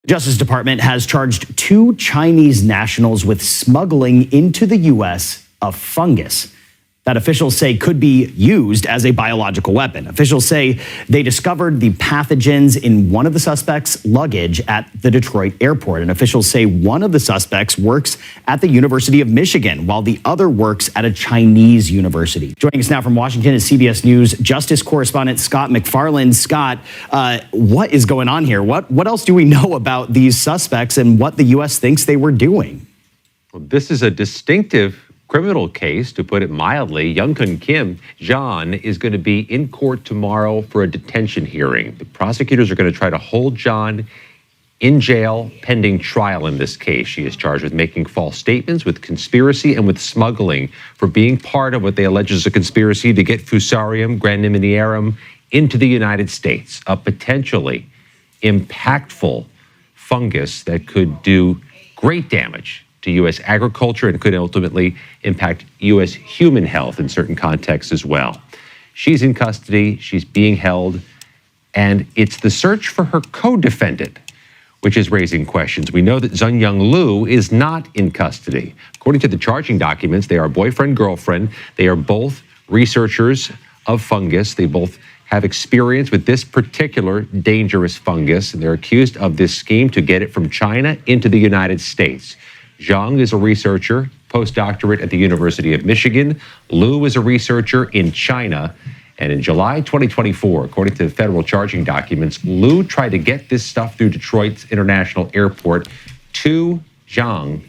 Justice Department has charged 2 Chinese nationals with smuggling into the U.S. a fungus that officials say could be used as a biological weapon. Officials say they discovered the pathogens in one of the suspects' luggage at the Detroit airport. And officials say one of the suspects works at the University of Michigan, while the other works at a Chinese university. Joining us now from Washington is CBS News Justice correspondent Scott McFarland. Scott, what is going on here? What else do we know about these suspects and what the U.S. thinks they were doing? Well, this is a distinctive criminal case, to put it mildly. Youngkun Kim, John, is going to be in court tomorrow for a detention hearing. The prosecutors are going to try to hold John in jail pending trial in this case. She is charged with making false statements, with conspiracy, and with smuggling for being part of what they allege is a conspiracy to get Fusarium graminearum into the United States, a potentially impactful fungus that could do great damage to U.S. agriculture and could ultimately impact U.S. human health in certain contexts as well. She's in custody, she's being held, and it's the search for her co-defendant which is raising questions. We know that Zhengyoung Liu is not in custody. According to the charging documents, they are boyfriend-girlfriend. They are both researchers of fungus. They both have experience with this particular dangerous fungus, and they're accused of this scheme to get it from China into the United States. Zhang is a researcher, postdoctorate at the University of Michigan. Liu is a researcher in China. And in July 2024, according to the federal charging documents, Liu tried to get this stuff through Detroit's International Airport to Zhang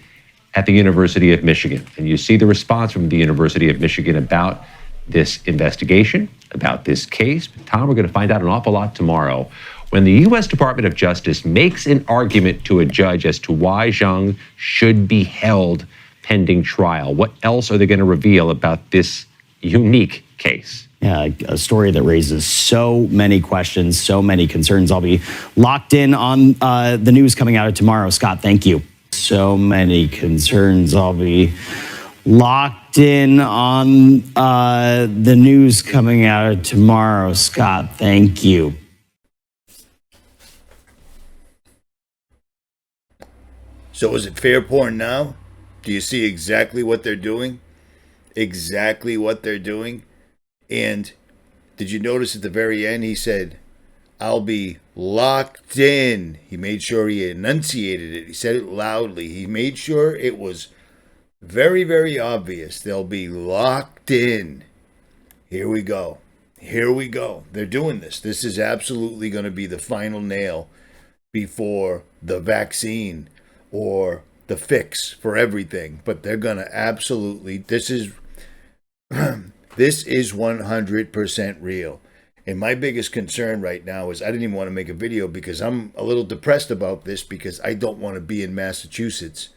at the University of Michigan. And you see the response from the University of Michigan about this investigation, about this case. But Tom, we're going to find out an awful lot tomorrow when the U.S. Department of Justice makes an argument to a judge as to why Zhang should be held pending trial. What else are they going to reveal about this unique case? Yeah, a story that raises so many questions, so many concerns. I'll be locked in on the news coming out of tomorrow. Scott, thank you. So many concerns. I'll be locked in on the news coming out of tomorrow. Scott, thank you. So is it fair porn now? Do you see exactly what they're doing? Exactly what they're doing? And did you notice at the very end, he said, I'll be locked in. He made sure he enunciated it. He said it loudly. He made sure it was very, very obvious. They'll be locked in. Here we go. Here we go. They're doing this. This is absolutely going to be the final nail before the vaccine or the fix for everything. But they're going to absolutely, this is 100% real. And my biggest concern right now is I didn't even want to make a video because I'm a little depressed about this because I don't want to be in Massachusetts.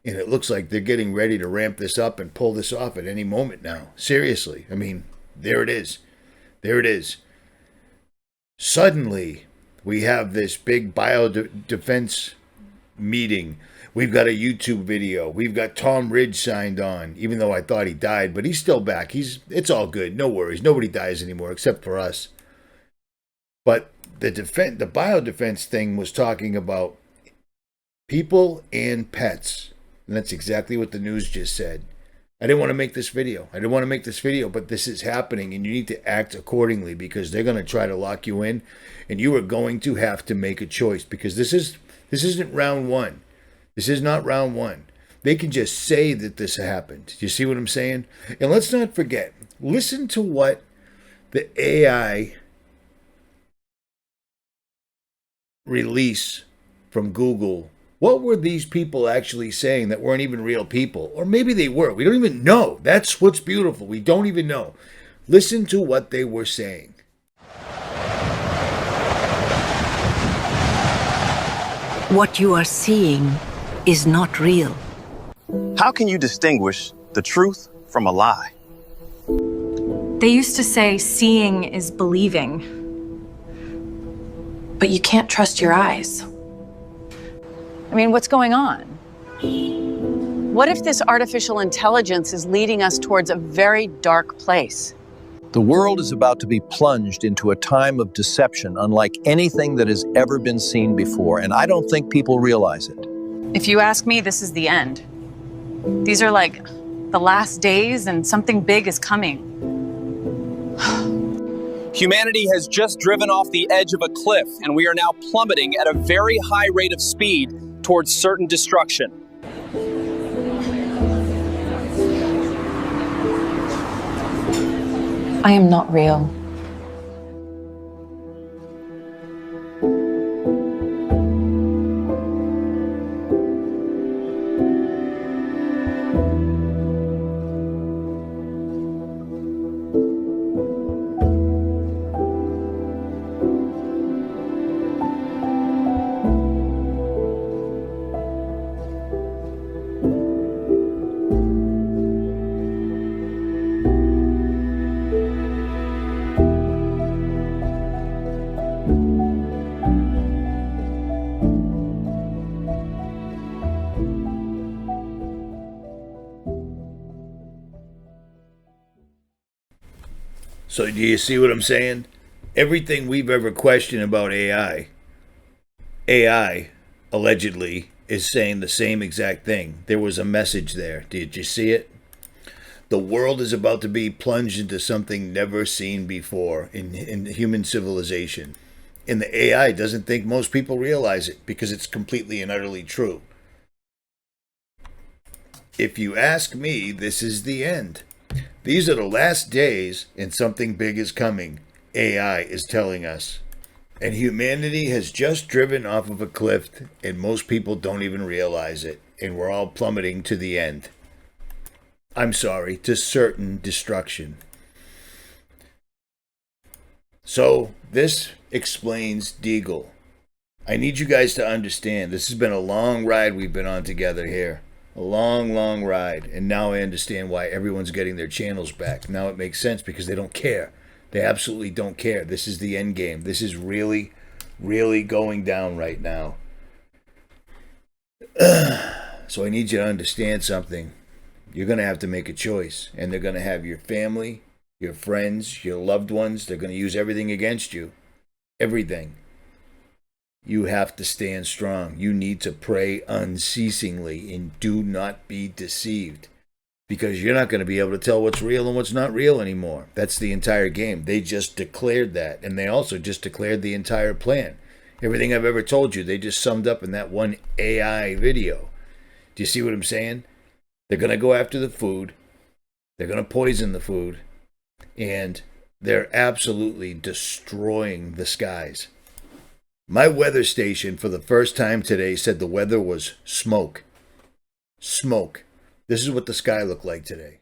And it looks like they're getting ready to ramp this up and pull this off at any moment now. Seriously. I mean, there it is. There it is. Suddenly, we have this big biodefense meeting. We've got a YouTube video. We've got Tom Ridge signed on, even though I thought he died, but he's still back. It's all good. No worries. Nobody dies anymore except for us. But the biodefense thing was talking about people and pets. And that's exactly what the news just said. I didn't want to make this video. But this is happening, and you need to act accordingly because they're going to try to lock you in, and you are going to have to make a choice because this isn't round one. This is not round one. They can just say that this happened. You see what I'm saying? And let's not forget, listen to what the AI release from Google. What were these people actually saying that weren't even real people? Or maybe they were. We don't even know. That's what's beautiful. We don't even know. Listen to what they were saying. What you are seeing is not real. How can you distinguish the truth from a lie? They used to say seeing is believing. But you can't trust your eyes. I mean, what's going on? What if this artificial intelligence is leading us towards a very dark place? The world is about to be plunged into a time of deception unlike anything that has ever been seen before, and I don't think people realize it. If you ask me, this is the end. These are like the last days, and something big is coming. Humanity has just driven off the edge of a cliff, and we are now plummeting at a very high rate of speed towards certain destruction. I am not real. So do you see what I'm saying? Everything we've ever questioned about AI allegedly is saying the same exact thing. There was a message there. Did you see it? The world is about to be plunged into something never seen before in human civilization. And the AI doesn't think most people realize it because it's completely and utterly true. If you ask me, this is the end. These are the last days and something big is coming, AI is telling us. And humanity has just driven off of a cliff and most people don't even realize it. And we're all plummeting to the end. I'm sorry, to certain destruction. So this explains Deagle. I need you guys to understand this has been a long ride we've been on together here. A long, long ride. And now I understand why everyone's getting their channels back. Now it makes sense because they don't care. They absolutely don't care. This is the end game. This is really, really going down right now. So I need you to understand something. You're going to have to make a choice. And they're going to have your family, your friends, your loved ones. They're going to use everything against you. Everything. You have to stand strong. You need to pray unceasingly and do not be deceived because you're not going to be able to tell what's real and what's not real anymore. That's the entire game. They just declared that, and they also just declared the entire plan. Everything I've ever told you, they just summed up in that one AI video. Do you see what I'm saying? They're going to go after the food. They're going to poison the food, and they're absolutely destroying the skies. My weather station for the first time today said the weather was smoke. Smoke. This is what the sky looked like today.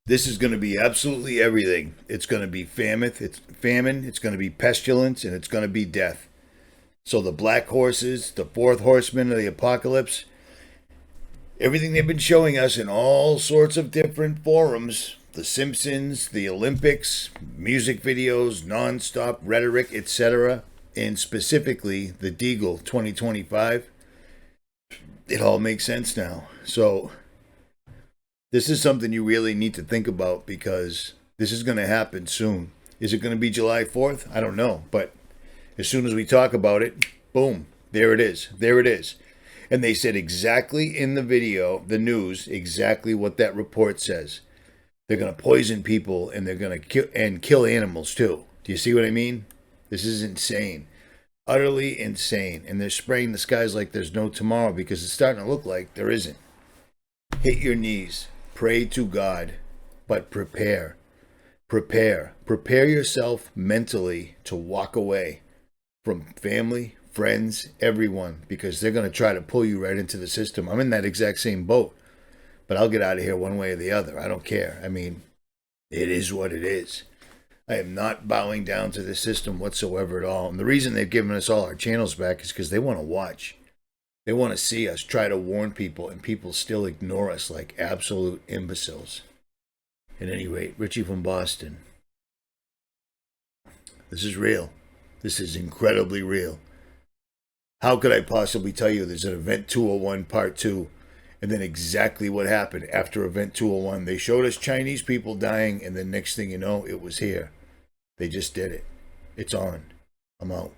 This is going to be absolutely everything. It's going to be famine, it's going to be pestilence, and it's going to be death. So the black horses, the fourth horseman of the apocalypse, everything they've been showing us in all sorts of different forums, The Simpsons, the Olympics, music videos, nonstop rhetoric, etc., and specifically the Deagle 2025, it all makes sense now. So this is something you really need to think about because this is going to happen soon. Is it going to be July 4th? I don't know. But as soon as we talk about it, boom, there it is. There it is. And they said exactly in the video, the news, exactly what that report says. They're going to poison people and they're going to kill animals too. Do you see what I mean? This is insane. Utterly insane. And they're spraying the skies like there's no tomorrow because it's starting to look like there isn't. Hit your knees. Pray to God, but prepare. Prepare yourself mentally to walk away from family, friends, everyone, because they're going to try to pull you right into the system. I'm in that exact same boat, but I'll get out of here one way or the other. I don't care. I mean, it is what it is. I am not bowing down to the system whatsoever at all. And the reason they've given us all our channels back is because they want to watch. They want to see us try to warn people, and people still ignore us like absolute imbeciles. At any rate, Richie from Boston. This is real. This is incredibly real. How could I possibly tell you there's an Event 201 Part 2, and then exactly what happened after Event 201? They showed us Chinese people dying, and then next thing you know, it was here. They just did it. It's on. I'm out.